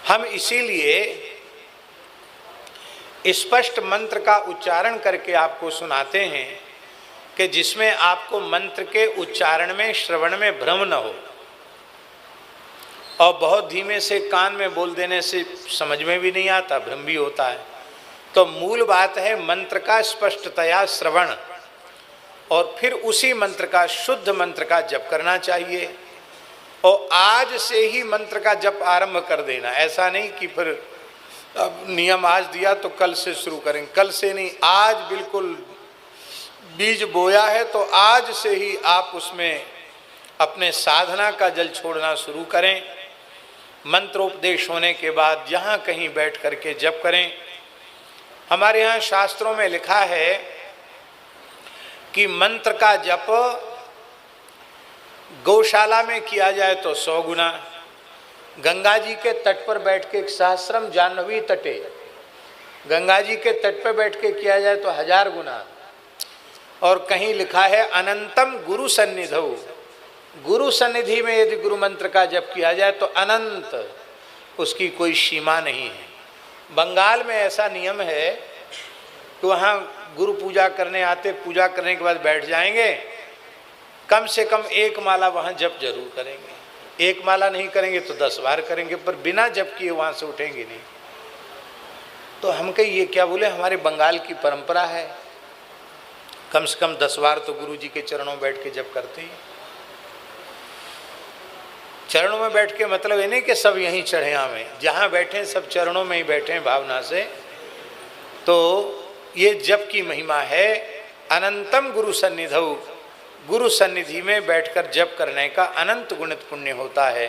हम इसीलिए स्पष्ट मंत्र का उच्चारण करके आपको सुनाते हैं कि जिसमें आपको मंत्र के उच्चारण में, श्रवण में भ्रम न हो। और बहुत धीमे से कान में बोल देने से समझ में भी नहीं आता, भ्रम भी होता है। तो मूल बात है मंत्र का स्पष्टतया श्रवण, और फिर उसी मंत्र का, शुद्ध मंत्र का जप करना चाहिए। और आज से ही मंत्र का जप आरंभ कर देना, ऐसा नहीं कि फिर अब नियम आज दिया तो कल से शुरू करेंगे, कल से नहीं, आज बिल्कुल बीज बोया है तो आज से ही आप उसमें अपने साधना का जल छोड़ना शुरू करें। मंत्रोपदेश होने के बाद जहाँ कहीं बैठ करके जप करें। हमारे यहाँ शास्त्रों में लिखा है कि मंत्र का जप गौशाला में किया जाए तो 100 गुना, गंगा जी के तट पर बैठ के, सहस्रम जाह्नवी तटे, गंगा जी के तट पर बैठ के किया जाए तो 1000 गुना। और कहीं लिखा है अनंतम गुरु सन्निधौ, गुरु सन्निधि में यदि गुरु मंत्र का जप किया जाए तो अनंत, उसकी कोई सीमा नहीं है। बंगाल में ऐसा नियम है कि वहाँ गुरु पूजा करने आते, पूजा करने के बाद बैठ जाएंगे, कम से कम 1 माला वहाँ जप जरूर करेंगे। 1 माला नहीं करेंगे तो 10 बार करेंगे, पर बिना जप किए वहाँ से उठेंगे नहीं। तो हम कहीं ये क्या बोले, हमारे बंगाल की परंपरा है, कम से कम 10 बार तो गुरु जी के चरणों में बैठ के जप करते हैं। चरणों में बैठ के मतलब ये नहीं कि सब यहीं चढ़े आवे, जहाँ बैठे सब चरणों में ही बैठे भावना से। तो ये जप की महिमा है। अनंतम गुरु सन्निधौ, गुरु सन्निधि में बैठकर जप करने का अनंत गुणित पुण्य होता है।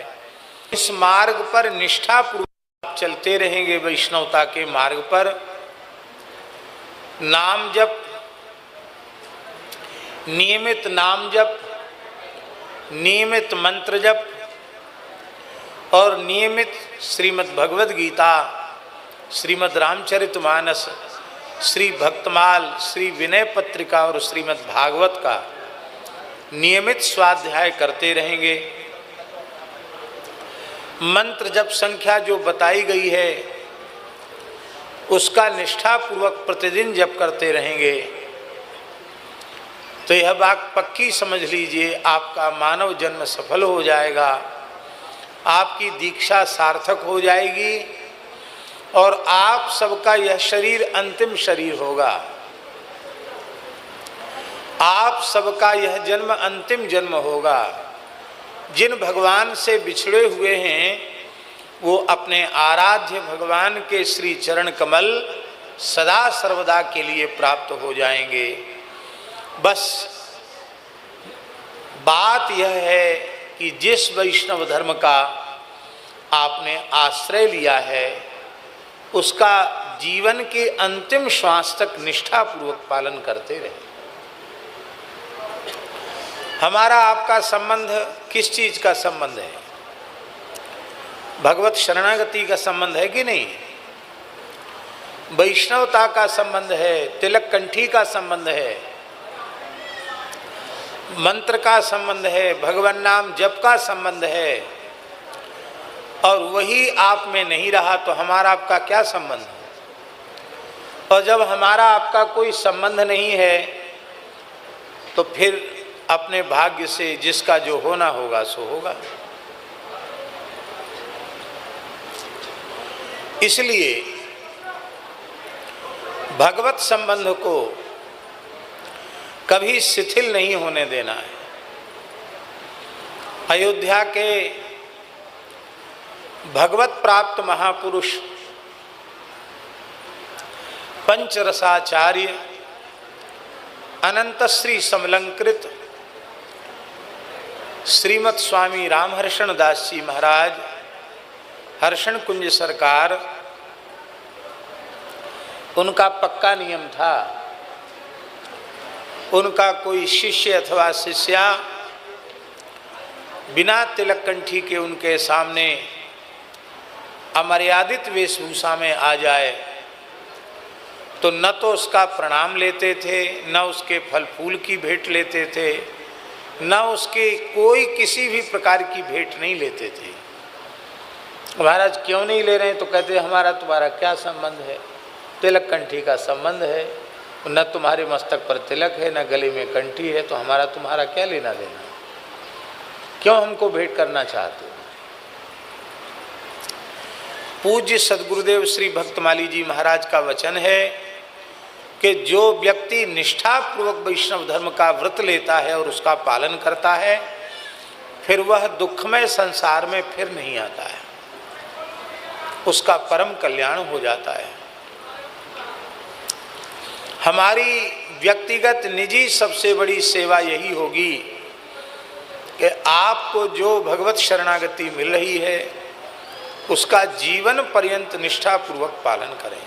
इस मार्ग पर निष्ठापूर्वक चलते रहेंगे, वैष्णवता के मार्ग पर। नाम जप, नियमित नाम जप, नियमित मंत्र जप और नियमित श्रीमद् भगवद गीता, श्रीमद् रामचरितमानस, श्री भक्तमाल, श्री विनय पत्रिका और श्रीमद् भागवत का नियमित स्वाध्याय करते रहेंगे। मंत्र जप संख्या जो बताई गई है उसका निष्ठापूर्वक प्रतिदिन जप करते रहेंगे तो यह बात पक्की समझ लीजिए, आपका मानव जन्म सफल हो जाएगा, आपकी दीक्षा सार्थक हो जाएगी और आप सबका यह शरीर अंतिम शरीर होगा। आप सबका यह जन्म अंतिम जन्म होगा। जिन भगवान से बिछड़े हुए हैं वो अपने आराध्य भगवान के श्री चरण कमल सदा सर्वदा के लिए प्राप्त हो जाएंगे। बस बात यह है कि जिस वैष्णव धर्म का आपने आश्रय लिया है उसका जीवन के अंतिम श्वास तक निष्ठापूर्वक पालन करते रहे। हमारा आपका संबंध किस चीज का संबंध है? भगवत शरणागति का संबंध है कि नहीं? वैष्णवता का संबंध है, तिलक कंठी का संबंध है, मंत्र का संबंध है, भगवान नाम जप का संबंध है। और वही आप में नहीं रहा तो हमारा आपका क्या संबंध है? और जब हमारा आपका कोई संबंध नहीं है तो फिर अपने भाग्य से जिसका जो होना होगा सो होगा। इसलिए भगवत संबंध को कभी शिथिल नहीं होने देना है। अयोध्या के भगवत प्राप्त महापुरुष पंचरसाचार्य अनंत श्री समलंकृत श्रीमत् स्वामी रामहर्षण दास जी महाराज, हर्षण कुंज सरकार, उनका पक्का नियम था, उनका कोई शिष्य अथवा शिष्या बिना तिलक कंठी के उनके सामने अमर्यादित वेशभूषा में आ जाए तो न तो उसका प्रणाम लेते थे, न उसके फल फूल की भेंट लेते थे, न उसके कोई किसी भी प्रकार की भेंट नहीं लेते थे। महाराज क्यों नहीं ले रहे हैं? तो कहते हमारा तुम्हारा क्या संबंध है, तिलक कंठी का संबंध है, न तुम्हारे मस्तक पर तिलक है न गले में कंठी है, तो हमारा तुम्हारा क्या लेना देना, क्यों हमको भेंट करना चाहते हो? पूज्य सदगुरुदेव श्री भक्तमाली जी महाराज का वचन है कि जो व्यक्ति निष्ठापूर्वक वैष्णव धर्म का व्रत लेता है और उसका पालन करता है, फिर वह दुखमय संसार में फिर नहीं आता है, उसका परम कल्याण हो जाता है। हमारी व्यक्तिगत निजी सबसे बड़ी सेवा यही होगी कि आपको जो भगवत शरणागति मिल रही है उसका जीवन पर्यंत निष्ठापूर्वक पालन करें।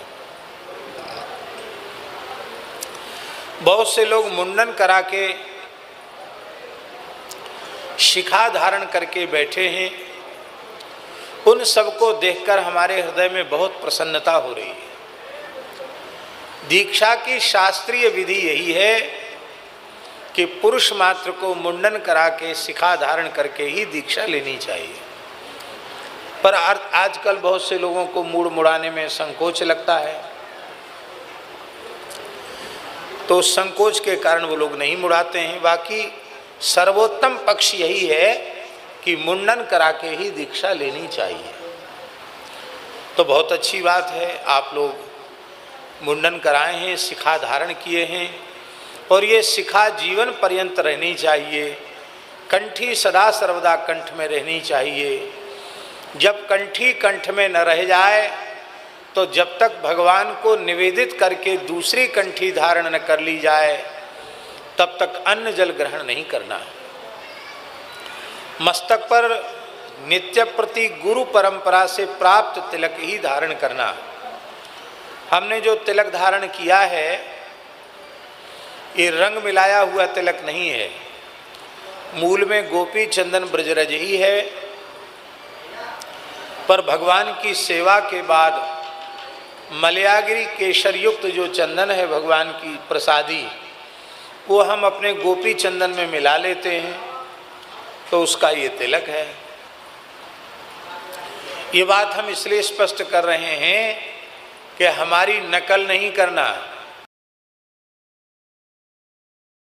बहुत से लोग मुंडन करा के शिखा धारण करके बैठे हैं, उन सबको देखकर हमारे हृदय में बहुत प्रसन्नता हो रही है। दीक्षा की शास्त्रीय विधि यही है कि पुरुष मात्र को मुंडन करा के शिखा धारण करके ही दीक्षा लेनी चाहिए, पर आजकल बहुत से लोगों को मुड़ मुड़ाने में संकोच लगता है, तो संकोच के कारण वो लोग नहीं मुड़ाते हैं। बाकी सर्वोत्तम पक्ष यही है कि मुंडन करा के ही दीक्षा लेनी चाहिए। तो बहुत अच्छी बात है, आप लोग मुंडन कराए हैं, शिखा धारण किए हैं, और ये शिखा जीवन पर्यंत रहनी चाहिए। कंठी सदा सर्वदा कंठ में रहनी चाहिए। जब कंठी कंठ में न रह जाए तो जब तक भगवान को निवेदित करके दूसरी कंठी धारण न कर ली जाए तब तक अन्न जल ग्रहण नहीं करना है। मस्तक पर नित्य प्रति गुरु परंपरा से प्राप्त तिलक ही धारण करना। हमने जो तिलक धारण किया है ये रंग मिलाया हुआ तिलक नहीं है, मूल में गोपी चंदन ब्रजरज ही है, पर भगवान की सेवा के बाद मलयागिरी केशर युक्त जो चंदन है भगवान की प्रसादी, वो हम अपने गोपी चंदन में मिला लेते हैं, तो उसका ये तिलक है। ये बात हम इसलिए स्पष्ट कर रहे हैं कि हमारी नकल नहीं करना,